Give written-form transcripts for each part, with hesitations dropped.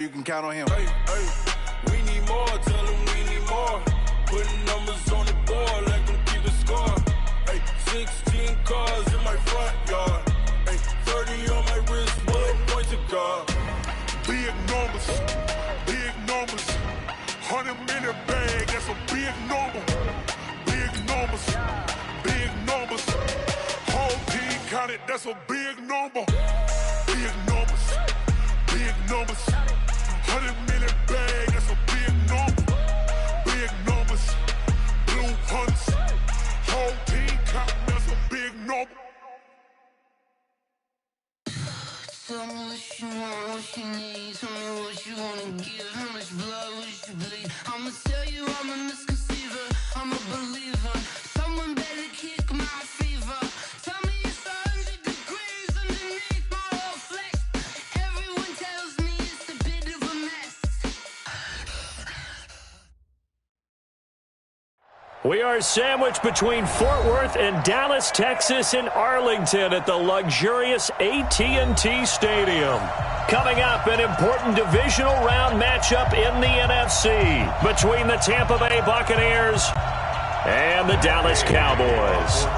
You can count on him. Hey, we need more, tell them we need more. Putting numbers on the board, let them keep the score. Hey, 16 cars in my front yard. Hey, 30 on my wrist, bullet point to God. Big numbers, 100 million bag, that's a big number. Big numbers, whole team counted, that's a big number. Big numbers, 100 million bag, that's a big number. Big numbers, blue hunts, whole team counting, that's a big number. Tell me what you want, what you need. Tell me what you wanna give. How much blood would you bleed? I'ma tell you I'm a misconceiver. I'm a believer. Someone better kick my fever. Tell me it's 100 degrees underneath my whole flesh. Everyone tells me it's a bit of a mess. We are sandwiched between Fort Worth and Dallas, Texas, and Arlington at the luxurious AT&T Stadium. Coming up, an important divisional round matchup in the NFC between the Tampa Bay Buccaneers and the Dallas Cowboys.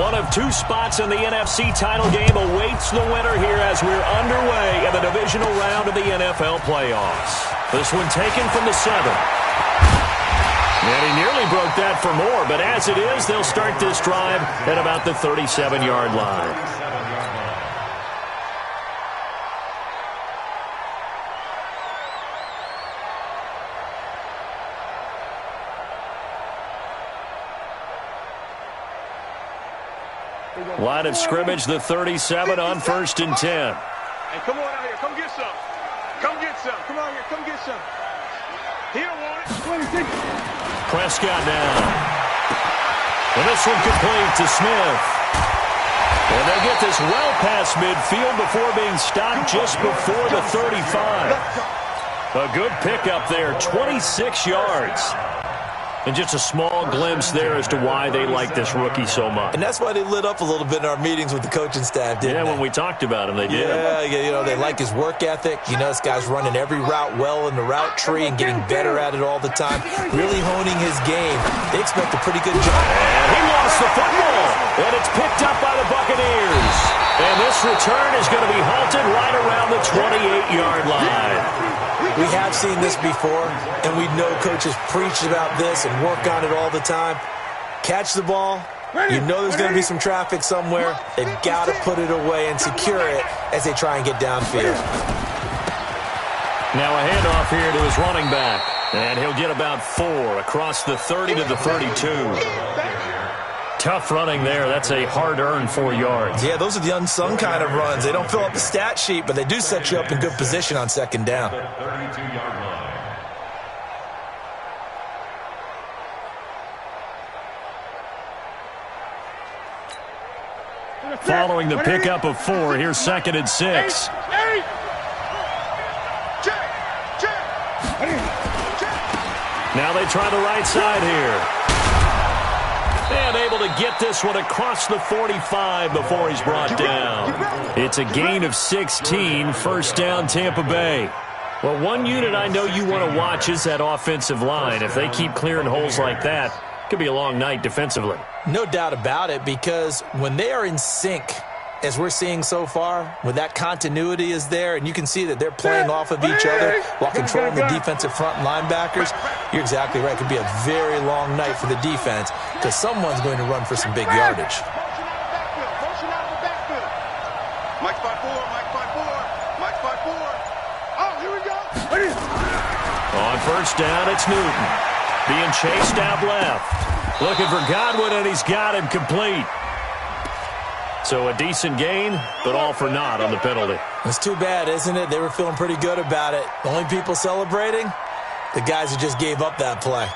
One of two spots in the NFC title game awaits the winner here as we're underway in the divisional round of the NFL playoffs. This one taken from the 7. And he nearly broke that for more, but as it is, they'll start this drive at about the 37-yard line. Line of scrimmage, the 37 on 1st and 10. Hey, come on out here. Come get some. Come get some. Come on here. Come get some. He don't want it. Prescott now. And this one complete to Smith. And they get this well past midfield before being stopped just before the 35. A good pickup there, 26 yards. And just a small glimpse there as to why they like this rookie so much. And that's why they lit up a little bit in our meetings with the coaching staff, didn't they? When we talked about him, they did. Yeah, you know, they like his work ethic. You know, this guy's running every route well in the route tree and getting better at it all the time, really honing his game. They expect a pretty good job. And he lost the football, and it's picked up by the Buccaneers. And this return is going to be halted right around the 28-yard line. We have seen this before, and we know coaches preach about this and work on it all the time. Catch the ball. You know there's going to be some traffic somewhere. They've got to put it away and secure it as they try and get downfield. Now a handoff here to his running back. And he'll get about 4 across the 30 to the 32. Tough running there. That's a hard-earned 4 yards. Yeah, those are the unsung kind of runs. They don't fill up the stat sheet, but they do set you up in good position on 2nd down. Following the pickup of 4, here's 2nd and 6. Now they try the right side here. And able to get this one across the 45 before he's brought down. It's a gain of 16, 1st down Tampa Bay. Well, one unit I know you want to watch is that offensive line. If they keep clearing holes like that, it could be a long night defensively. No doubt about it, because when they are in sync, as we're seeing so far, when that continuity is there, and you can see that they're playing off of each other while controlling the defensive front linebackers, you're exactly right. It could be a very long night for the defense because someone's going to run for some big yardage. Mike 5-4, Mike 5-4, Mike 5-4. Oh, here we go. On 1st down, it's Newton. Being chased out left. Looking for Godwin, and he's got him complete. So a decent gain, but all for naught on the penalty. It's too bad, isn't it? They were feeling pretty good about it. The only people celebrating, the guys who just gave up that play.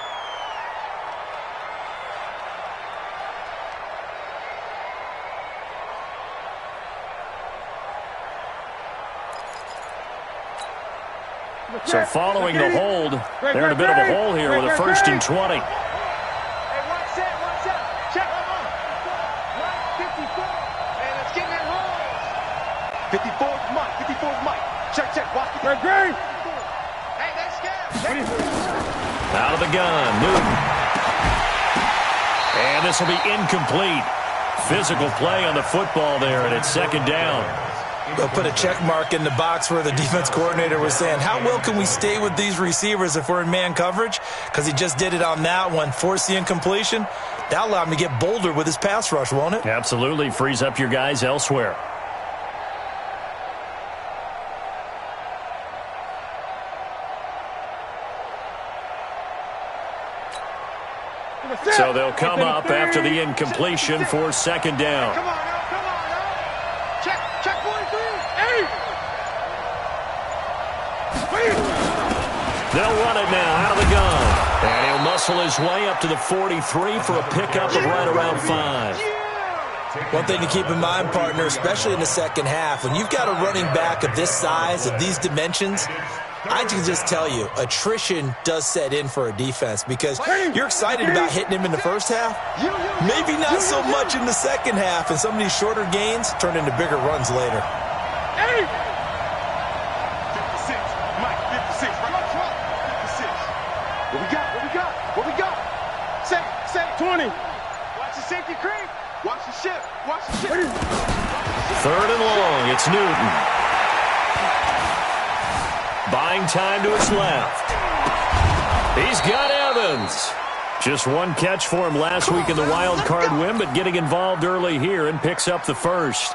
So following the hold, they're in a bit of a hole here with a 1st and 20. 54, come on, 54 Out of the gun, Newton. And this will be incomplete. Physical play on the football there, and it's second down. They'll put a check mark in the box where the defense coordinator was saying, how well can we stay with these receivers if we're in man coverage? Because he just did it on that one, forced the incompletion. That'll allow him to get bolder with his pass rush, won't it? Absolutely. Frees up your guys elsewhere. So they'll come up after the incompletion for second down. Come on now. Check 43. They'll run it now out of the gun. And he'll muscle his way up to the 43 for a pickup of right around 5. One thing to keep in mind, partner, especially in the second half, when you've got a running back of this size, of these dimensions, I can just tell you, attrition does set in for a defense because you're excited about hitting him in the first half. Maybe not so much in the second half, and some of these shorter gains turn into bigger runs later. 56. Mike, 56. Right up front. 56. What we got? Say. 20. Watch the safety creep. Watch the ship. Third and long. It's Newton. Buying time to his left. He's got Evans. Just one catch for him last week in the wild card win, but getting involved early here and picks up the first.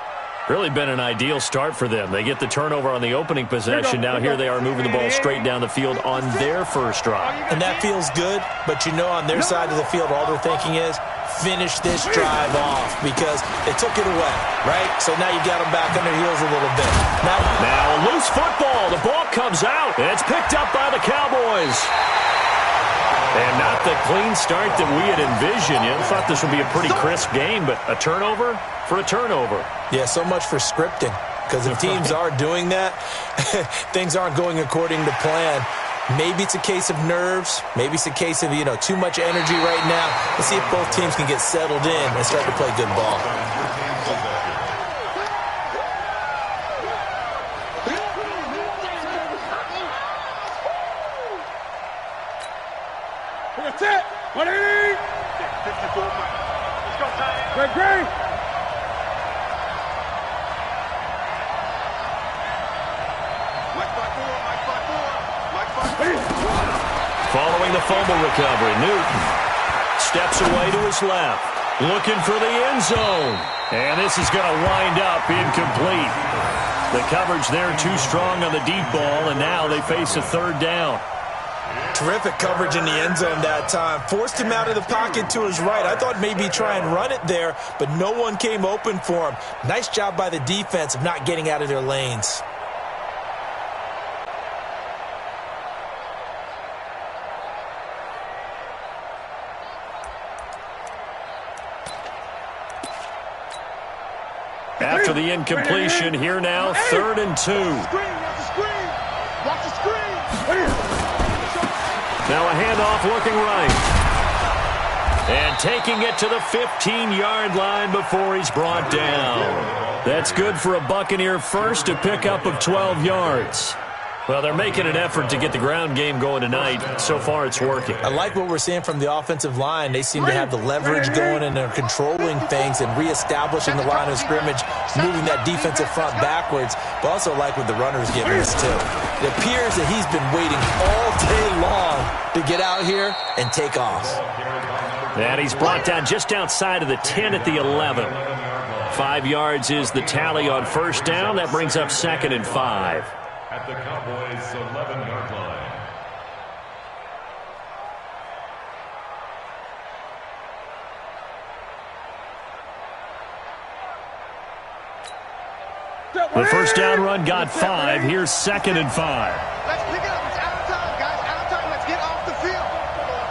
Really been an ideal start for them. They get the turnover on the opening possession. Now here they are moving the ball straight down the field on their first drive. And that feels good, but you know on their side of the field all they're thinking is finish this drive off because they took it away, right? So now you've got them back on their heels a little bit. Now a loose football. The ball comes out, and it's picked up by the Cowboys. And not the clean start that we had envisioned. You thought this would be a pretty crisp game, but a turnover for a turnover. Yeah, so much for scripting, because if teams are doing that, things aren't going according to plan. Maybe it's a case of nerves. Maybe it's a case of, too much energy right now. Let's see if both teams can get settled in and start to play good ball. That's it. 180. 54. Let's go, Ty. Great. Following the fumble recovery, Newton steps away to his left, looking for the end zone. And this is going to wind up incomplete. The coverage there too strong on the deep ball, and now they face a third down. Terrific coverage in the end zone that time. Forced him out of the pocket to his right. I thought maybe try and run it there, but no one came open for him. Nice job by the defense of not getting out of their lanes. After the incompletion, here now, 3rd and 2. Watch the screen. Now a handoff looking right. And taking it to the 15-yard line before he's brought down. That's good for a Buccaneer first, a pickup of 12 yards. Well, they're making an effort to get the ground game going tonight. So far, it's working. I like what we're seeing from the offensive line. They seem to have the leverage going, and they're controlling things and reestablishing the line of scrimmage, moving that defensive front backwards. But also like what the runner's giving us, too. It appears that he's been waiting all day long to get out here and take off. And he's brought down just outside of the 10 at the 11. 5 yards is the tally on first down. That brings up 2nd and 5. At the Cowboys' 11-yard line. The first down run got 5. Here's 2nd and 5. Let's pick it up. It's out of time, guys. Out of time. Let's get off the field.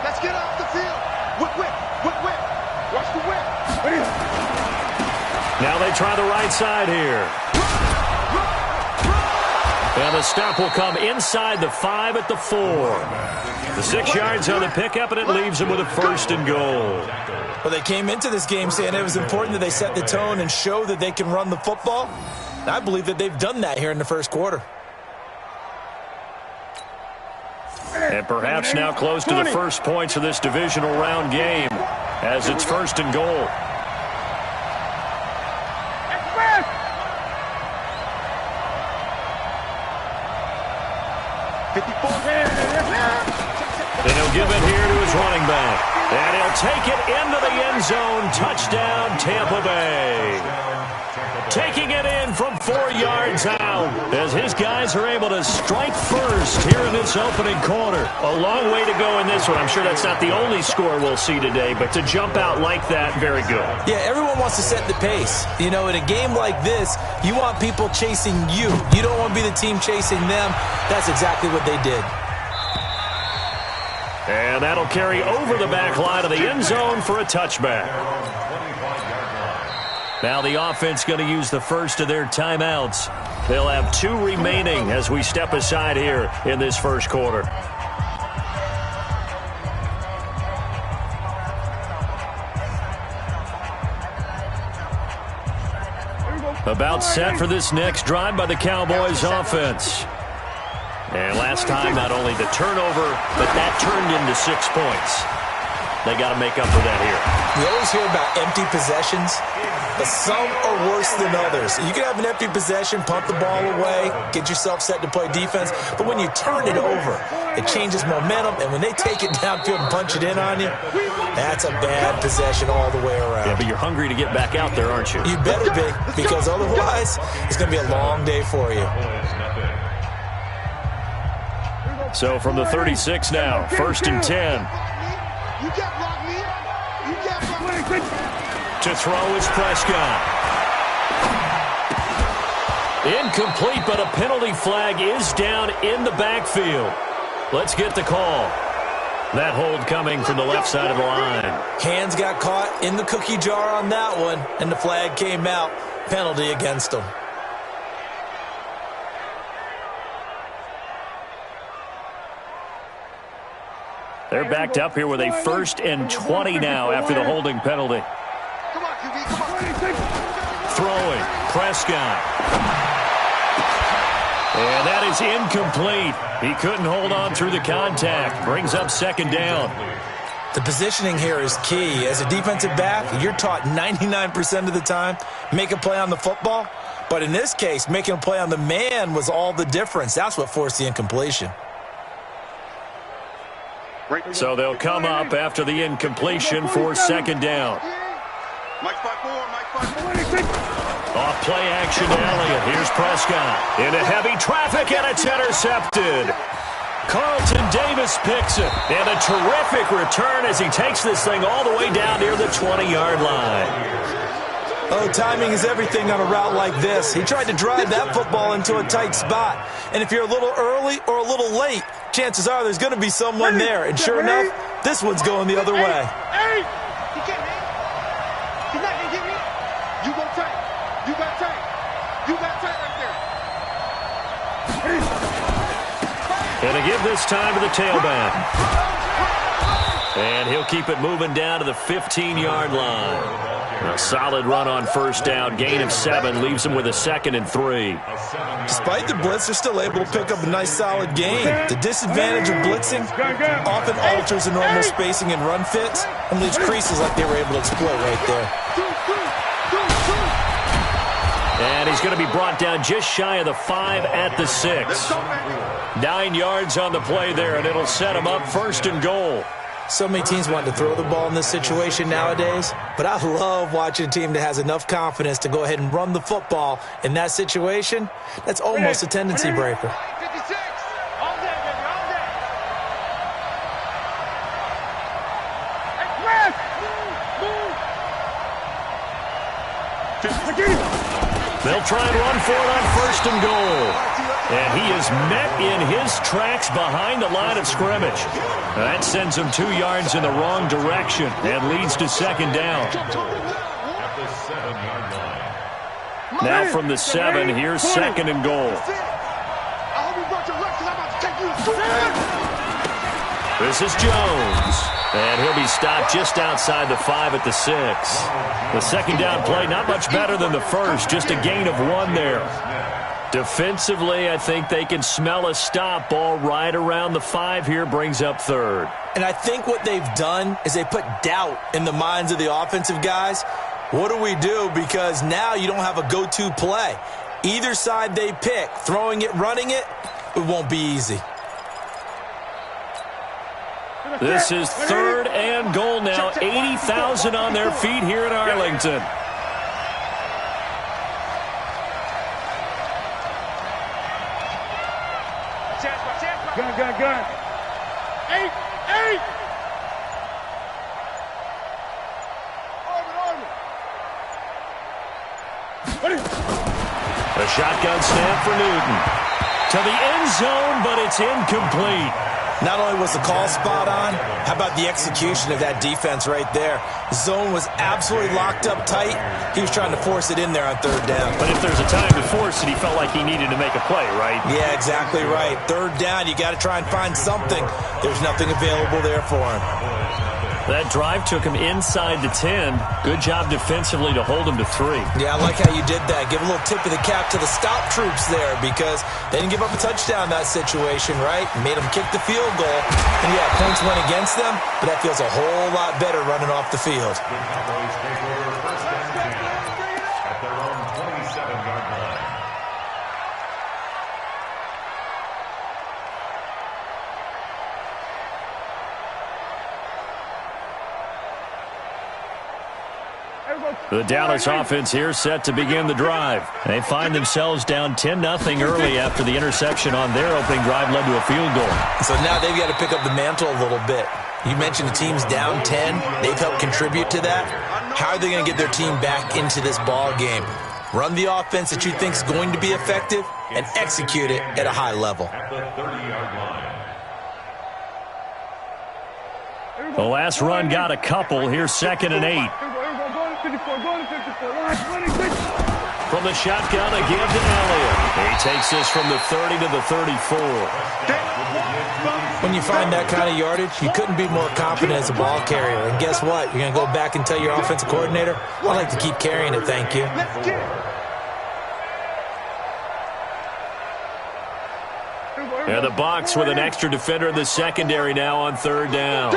Let's get off the field. Whip. Watch the whip. Now they try the right side here. And the stop will come inside the 5 at the 4. The 6 yards on the pickup, and it leaves them with a 1st and goal. Well, they came into this game saying it was important that they set the tone and show that they can run the football. I believe that they've done that here in the first quarter. And perhaps now close to the first points of this divisional round game as it's 1st and goal. And he'll give it here to his running back. And he'll take it into the end zone. Touchdown, Tampa Bay. Taking it in from 4 yards out as his guys are able to strike first here in this opening quarter. A long way to go in this one. I'm sure that's not the only score we'll see today, but to jump out like that, very good. Yeah, everyone wants to set the pace. You know, in a game like this, you want people chasing you. You don't want to be the team chasing them. That's exactly what they did. And that'll carry over the back line of the end zone for a touchback. Now the offense going to use the first of their timeouts. They'll have 2 remaining as we step aside here in this first quarter. About set for this next drive by the Cowboys offense. And last time, not only the turnover, but that turned into 6 points. They got to make up for that here. We always hear about empty possessions, but some are worse than others. You can have an empty possession, punt the ball away, get yourself set to play defense, but when you turn it over, it changes momentum, and when they take it downfield and punch it in on you, that's a bad possession all the way around. Yeah, but you're hungry to get back out there, aren't you? You better be, because otherwise, it's going to be a long day for you. So from the 36 now, 1st and 10. To throw is Prescott. Incomplete, but a penalty flag is down in the backfield. Let's get the call. That hold coming from the left side of the line. Hands got caught in the cookie jar on that one, and the flag came out. Penalty against them. They're backed up here with a 1st and 20 now after the holding penalty. Throwing, Prescott. And that is incomplete. He couldn't hold on through the contact. Brings up 2nd down. The positioning here is key. As a defensive back, you're taught 99% of the time, make a play on the football. But in this case, making a play on the man was all the difference. That's what forced the incompletion. So they'll come up after the incompletion for 2nd down. Off play action to Elliott. Here's Prescott. Into heavy traffic, and it's intercepted. Carlton Davis picks it. And a terrific return as he takes this thing all the way down near the 20-yard line. Oh, timing is everything on a route like this. He tried to drive that football into a tight spot. And if you're a little early or a little late, chances are there's going to be someone there. And sure enough, this one's going the other way. Hey! He can't, he's not going to get me. You go tight. You got tight. You got tight right there. And to give this time to the tailback. And he'll keep it moving down to the 15-yard line. A solid run on 1st down. Gain of 7 leaves him with a 2nd and 3. Despite the blitz, they're still able to pick up a nice solid gain. The disadvantage of blitzing often alters the normal spacing and run fits and leaves creases like they were able to exploit right there. And he's going to be brought down just shy of the 5 at the 6. 9 yards on the play there, and it'll set him up 1st and goal. So many teams want to throw the ball in this situation nowadays, but I love watching a team that has enough confidence to go ahead and run the football in that situation. That's almost a tendency breaker. 56. All day, baby, all day. Hey, They'll try and run for it on 1st and goal. And he is met in his tracks behind the line of scrimmage. That sends him 2 yards in the wrong direction and leads to 2nd down. Now from the 7, here's 2nd and goal. This is Jones. And he'll be stopped just outside the 5 at the 6. The 2nd down play, not much better than the first, just a gain of 1 there. Defensively, I think they can smell a stop. Ball right around the 5 here, brings up third. And I think what they've done is they put doubt in the minds of the offensive guys. What do we do? Because now you don't have a go-to play. Either side they pick, throwing it, running it, it won't be easy. This is 3rd and goal now. 80,000 on their feet here in Arlington. Gun. 8. A shotgun snap for Newton. To the end zone, but it's incomplete. Not only was the call spot on, how about the execution of that defense right there? The zone was absolutely locked up tight. He was trying to force it in there on 3rd down. But if there's a time to force it, he felt like he needed to make a play, right? Yeah, exactly right. 3rd down, you got to try and find something. There's nothing available there for him. That drive took him inside the 10. Good job defensively to hold him to 3. Yeah, I like how you did that. Give a little tip of the cap to the stop troops there because they didn't give up a touchdown in that situation, right? Made them kick the field goal. And yeah, points went against them, but that feels a whole lot better running off the field. The Dallas offense here set to begin the drive. They find themselves down 10-0 early after the interception on their opening drive led to a field goal. So now they've got to pick up the mantle a little bit. You mentioned the team's down 10. They've helped contribute to that. How are they going to get their team back into this ball game? Run the offense that you think is going to be effective and execute it at a high level. The last run got a couple. Here's 2nd and 8. From the shotgun again to Elliott. He takes this from the 30 to the 34. When you find that kind of yardage, you couldn't be more confident as a ball carrier. And guess what? You're going to go back and tell your offensive coordinator, I'd like to keep carrying it, thank you. And the Bucs with an extra defender in the secondary now on 3rd down.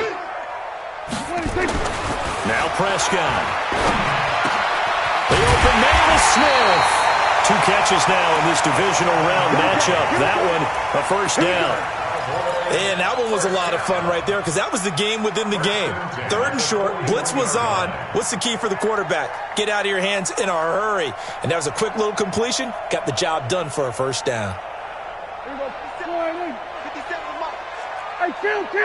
Now Prescott. The open man is Smith. 2 catches now in this divisional round matchup. That one, a 1st down. And that one was a lot of fun right there because that was the game within the game. 3rd and short, blitz was on. What's the key for the quarterback? Get out of your hands in a hurry. And that was a quick little completion. Got the job done for a 1st down. Hey, count.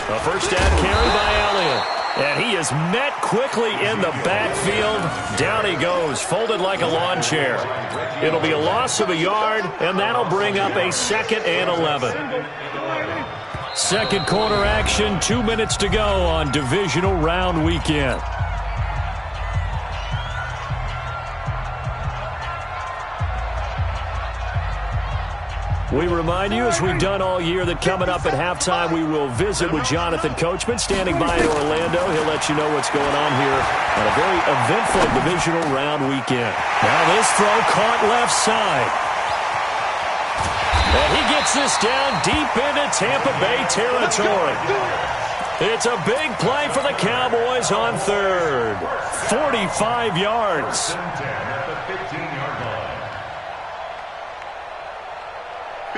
A 1st down carry by Elliott. And he is met quickly in the backfield. Down he goes, folded like a lawn chair. It'll be a loss of a yard, and that'll bring up a 2nd and 11. Second quarter action, 2 minutes to go on divisional round weekend. We remind you, as we've done all year, that coming up at halftime, we will visit with Jonathan Coachman, standing by in Orlando. He'll let you know what's going on here on a very eventful divisional round weekend. Now this throw caught left side. And he gets this down deep into Tampa Bay territory. It's a big play for the Cowboys on 3rd. 45 yards.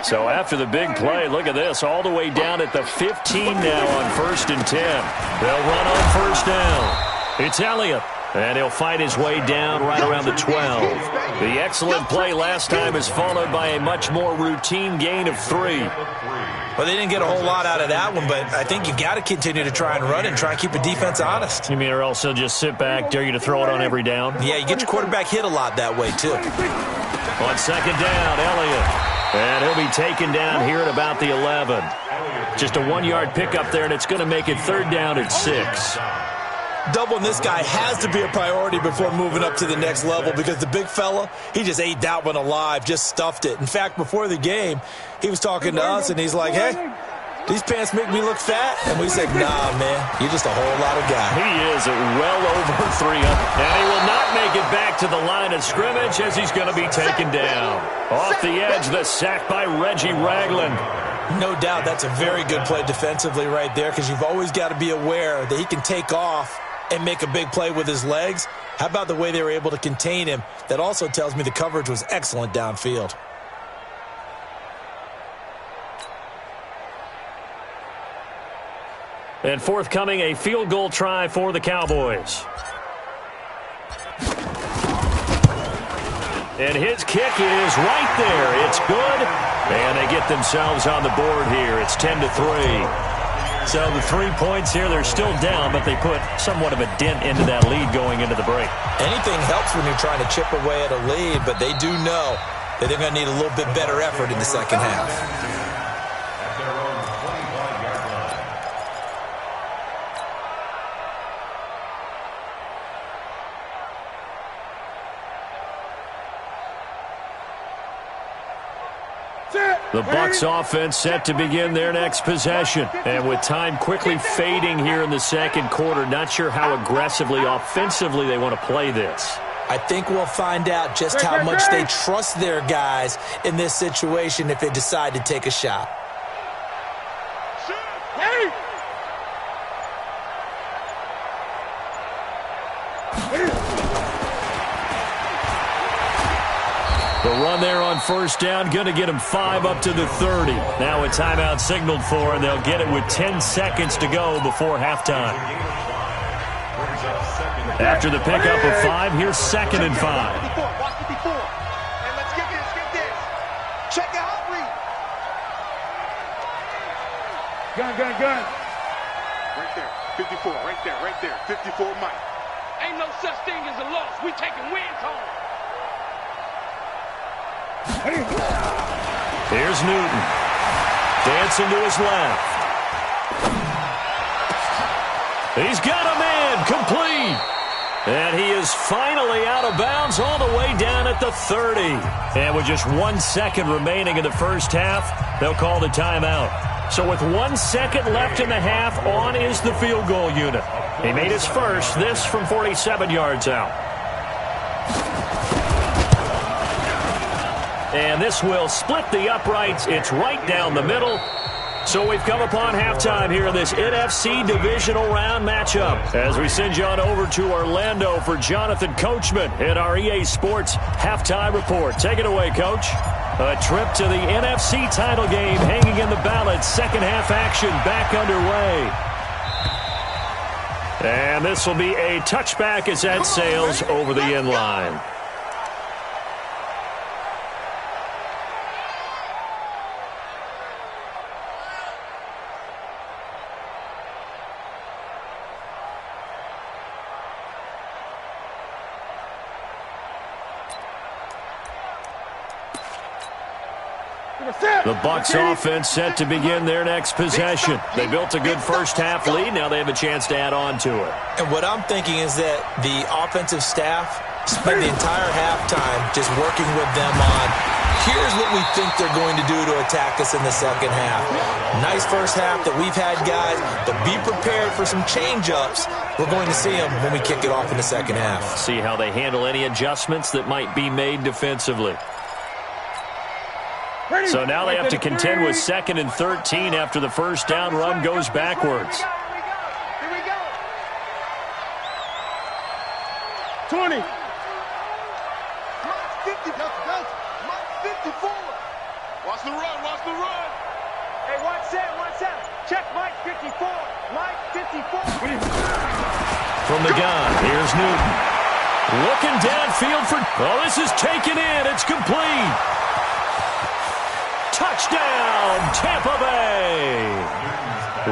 So after the big play, look at this, all the way down at the 15 now on 1st and 10. They'll run on 1st down. It's Elliott, and he'll fight his way down right around the 12. The excellent play last time is followed by a much more routine gain of 3. Well, they didn't get a whole lot out of that one, but I think you got to continue to try and run and try and keep the defense honest. You mean or else they'll just sit back, dare you to throw it on every down? Yeah, you get your quarterback hit a lot that way, too. On 2nd down, Elliott. And he'll be taken down here at about the 11. Just a 1-yard pickup there, and it's going to make it 3rd down at 6. Doubling this guy has to be a priority before moving up to the next level because the big fella, he just ate that one alive, just stuffed it. In fact, before the game, he was talking to us, and he's like, hey, these pants make me look fat? And we said, nah, man, you're just a whole lot of guy. He is at well over 300. And he will not make it back to the line of scrimmage as he's going to be taken down. Off the edge, the sack by Reggie Ragland. No doubt that's a very good play defensively right there, because you've always got to be aware that he can take off and make a big play with his legs. How about the way they were able to contain him? That also tells me the coverage was excellent downfield. And forthcoming, a field goal try for the Cowboys. And his kick is right there. It's good. And they get themselves on the board here. It's 10-3. So the 3 points here, they're still down, but they put somewhat of a dent into that lead going into the break. Anything helps when you're trying to chip away at a lead, but they do know that they're going to need a little bit better effort in the second half. The Bucs offense set to begin their next possession. And with time quickly fading here in the second quarter, not sure how aggressively, offensively they want to play this. I think we'll find out just how much they trust their guys in this situation if they decide to take a shot. The run there on first down, going to get him 5 up to the 30. Now a timeout signaled for, and they'll get it with 10 seconds to go before halftime. After the pickup of 5, here's 2nd and 5. Watch 54. And let's get this. Check it out, read. Gun. Right there. 54, right there. 54, Mike. Ain't no such thing as a loss. We taking wins home. Here's Newton. Dancing to his left. He's got a man complete. And he is finally out of bounds all the way down at the 30. And with just 1 second remaining in the first half, they'll call the timeout. So with 1 second left in the half, on is the field goal unit. He made his first, this from 47 yards out. And this will split the uprights. It's right down the middle. So we've come upon halftime here in this NFC divisional round matchup. As we send you on over to Orlando for Jonathan Coachman in our EA Sports halftime report. Take it away, Coach. A trip to the NFC title game hanging in the balance. Second half action back underway. And this will be a touchback as that sails over the end line. The Bucs offense set to begin their next possession. They built a good first half lead. Now they have a chance to add on to it. And what I'm thinking is that the offensive staff spent the entire halftime just working with them on, here's what we think they're going to do to attack us in the second half. Nice first half that we've had, guys, but be prepared for some change-ups. We're going to see them when we kick it off in the second half. See how they handle any adjustments that might be made defensively. So now they have to contend with 2nd and 13 after the first down run goes backwards. Here we go. 20. Mike 50. Mike 54. Watch the run. Hey, watch that. Check Mike 54. Mike 54. From the gun, here's Newton. Looking downfield for... Oh, this is taken in. It's complete. Touchdown, Tampa Bay.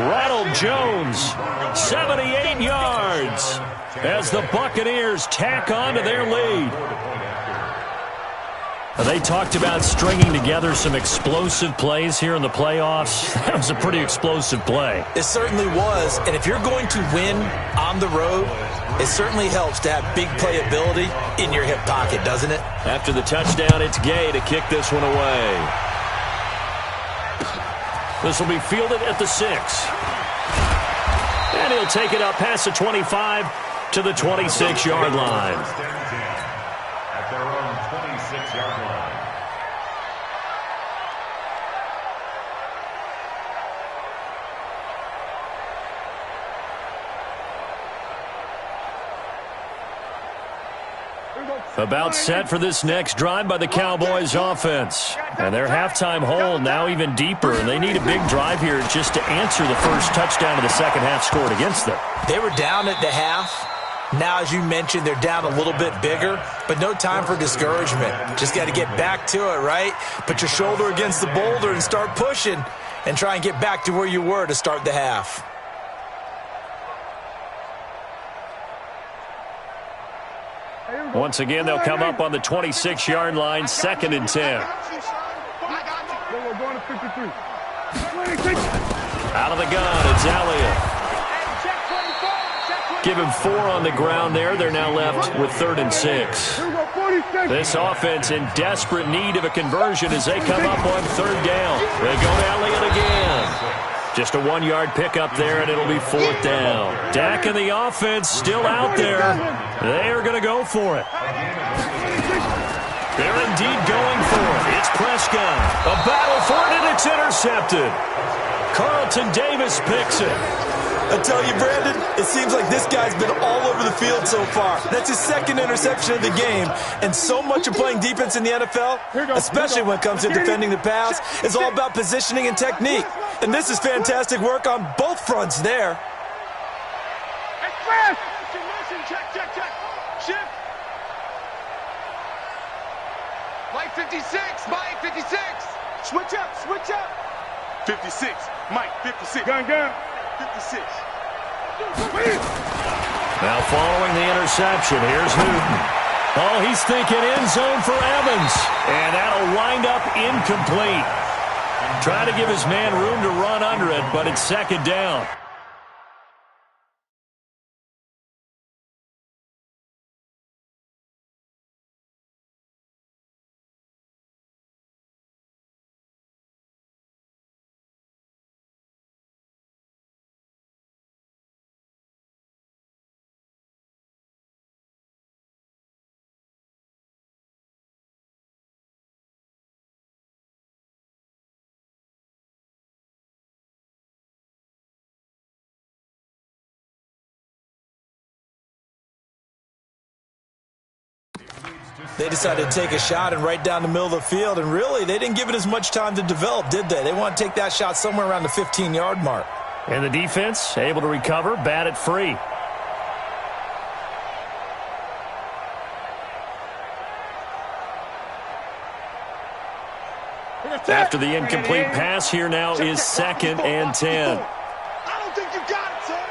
Ronald Jones, 78 yards, as the Buccaneers tack on to their lead. They talked about stringing together some explosive plays here in the playoffs. That was a pretty explosive play. It certainly was, and if you're going to win on the road, it certainly helps to have big playability in your hip pocket, doesn't it? After the touchdown, it's Gay to kick this one away. This will be fielded at the 6. And he'll take it up past the 25 to the 26-yard line. At their own 26-yard line. About set for this next drive by the Cowboys offense. And their halftime hole now even deeper, and they need a big drive here just to answer the first touchdown of the second half scored against them. They were down at the half. Now, as you mentioned, they're down a little bit bigger, but no time for discouragement. Just got to get back to it, right? Put your shoulder against the boulder and start pushing and try and get back to where you were to start the half. Once again, they'll come up on the 26-yard line, 2nd and 10. Out of the gun, it's Elliott. Give him 4 on the ground there. They're now left with 3rd and 6. This offense in desperate need of a conversion as they come up on 3rd down. They go to Elliott again. Just a 1-yard pickup there, and it'll be 4th down. Dak and the offense still out there. They are going to go for it. They're indeed going for it. It's Prescott. A battle for it, and it's intercepted. Carlton Davis picks it. I tell you, Brandon, it seems like this guy's been all over the field so far. That's his 2nd interception of the game. And so much of playing defense in the NFL, especially when it comes to defending the pass, is all about positioning and technique. And this is fantastic work on both fronts there. Check. Shift. Mike 56. Mike 56. Switch up. 56. Mike 56. Gun. 56. Now following the interception, here's Newton. Oh, he's thinking end zone for Evans. And that'll wind up incomplete. Trying to give his man room to run under it, but it's 2nd down. They decided to take a shot and right down the middle of the field, and really, they didn't give it as much time to develop, did they? They want to take that shot somewhere around the 15-yard mark. And the defense able to recover, bat it free. After the incomplete pass, here now is 2nd and 10. I don't think you got it, son.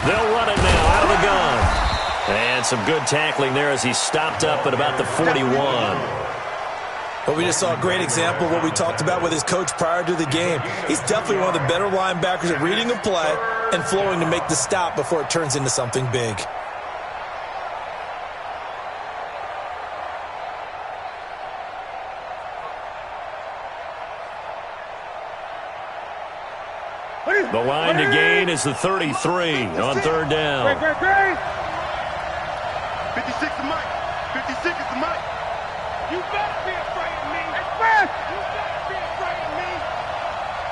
They'll run it now out of the gun. And some good tackling there as he stopped up at about the 41. Well, we just saw a great example of what we talked about with his coach prior to the game. He's definitely one of the better linebackers at reading a play and flowing to make the stop before it turns into something big. The line to gain is the 33 on 3rd down. 56 to Mike. 56 is to Mike. You better be afraid of me. Hey, Fred! You better be afraid of me.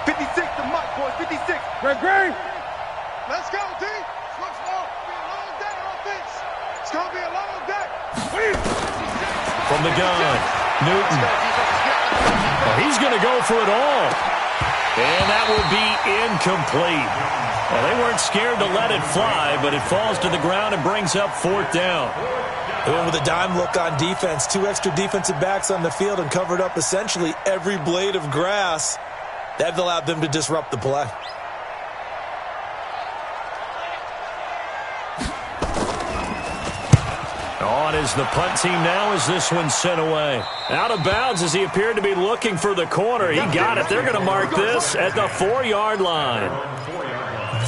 56 to Mike, boys. 56. Greg. Let's go, D. Switch ball. It's gonna be a long day on offense. It's gonna be a long day. From the gun, Newton. Oh, he's going to go for it all. And that will be incomplete. Well, they weren't scared to let it fly, but it falls to the ground and brings up 4th down. They went with a dime look on defense. 2 extra defensive backs on the field and covered up essentially every blade of grass. That allowed them to disrupt the play. On is the punt team now as this one's sent away. Out of bounds as he appeared to be looking for the corner. He got it. They're going to mark this at the 4-yard line.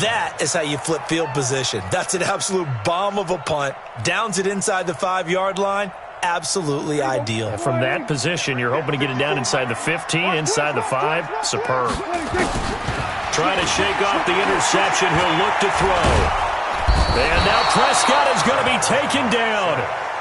That is how you flip field position. That's an absolute bomb of a punt. Downs it inside the 5-yard line. absolutely ideal. From that position, you're hoping to get it down inside the 15, inside the 5. Superb. Trying to shake off the interception. He'll look to throw. And now Prescott is going to be taken down.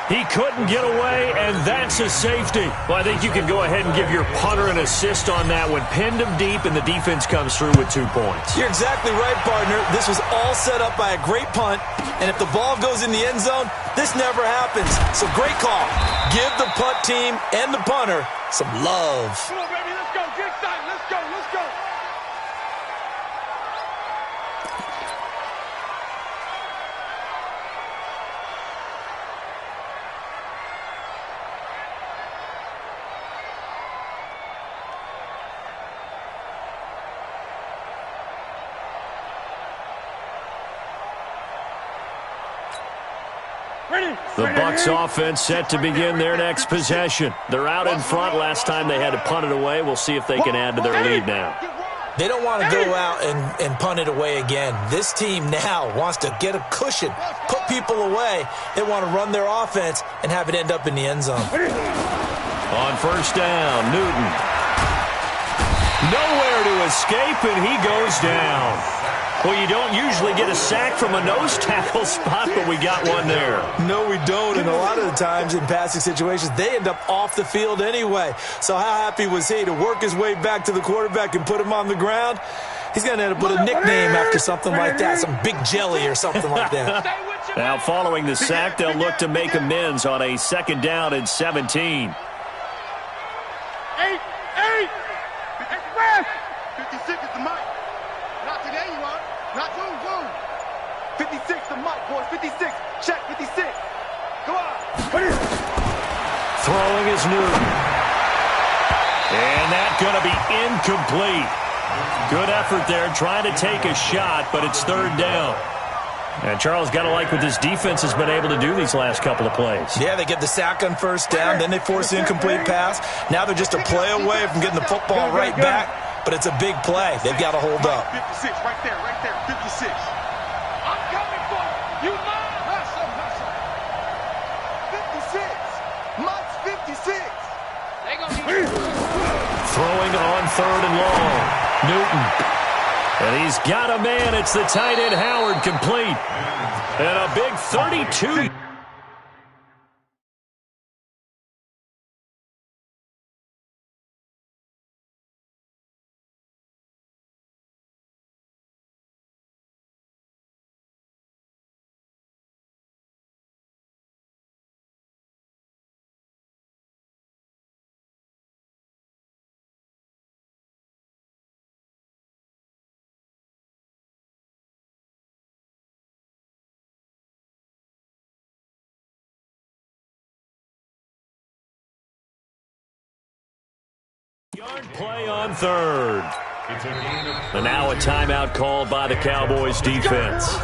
He couldn't get away, and that's a safety. Well, I think you can go ahead and give your punter an assist on that one. Pinned him deep, and the defense comes through with 2 points. You're exactly right, partner. This was all set up by a great punt, and if the ball goes in the end zone, this never happens. So great call. Give the punt team and the punter some love. Come on, baby, let's go. Get excited. Let's go. Let's go. The Bucs offense set to begin their next possession. They're out in front. Last time they had to punt it away. We'll see if they can add to their lead now. They don't want to go out and punt it away again. This team now wants to get a cushion, put people away. They want to run their offense and have it end up in the end zone. On first down, Newton. Nowhere to escape, and he goes down. Well, you don't usually get a sack from a nose tackle spot, but we got one there. No, we don't, and a lot of the times in passing situations, they end up off the field anyway. So how happy was he to work his way back to the quarterback and put him on the ground? He's going to end up with a nickname after something like that, some Big Jelly or something like that. Now, following the sack, they'll look to make amends on a 2nd down and 17. 8, express! 56 is the mic. Not today, you are. Not zoom. 56 the mic, boys. 56. Check 56. Go on. Throwing is Newton. And that's going to be incomplete. Good effort there, trying to take a shot, but it's 3rd down. And Charles, got to like what this defense has been able to do these last couple of plays. Yeah, they get the sack on first down, then they force the incomplete pass. Now they're just a play away from getting the football right back, but it's a big play. They've got to hold up. 56, right there, 56. I'm coming for you. You mind? Hustle. 56. Mike's 56. They gonna need Throwing on 3rd and long. Newton. And he's got a man. It's the tight end, Howard, complete. And a big 32. Yard play on 3rd. And now a timeout called by the Cowboys defense.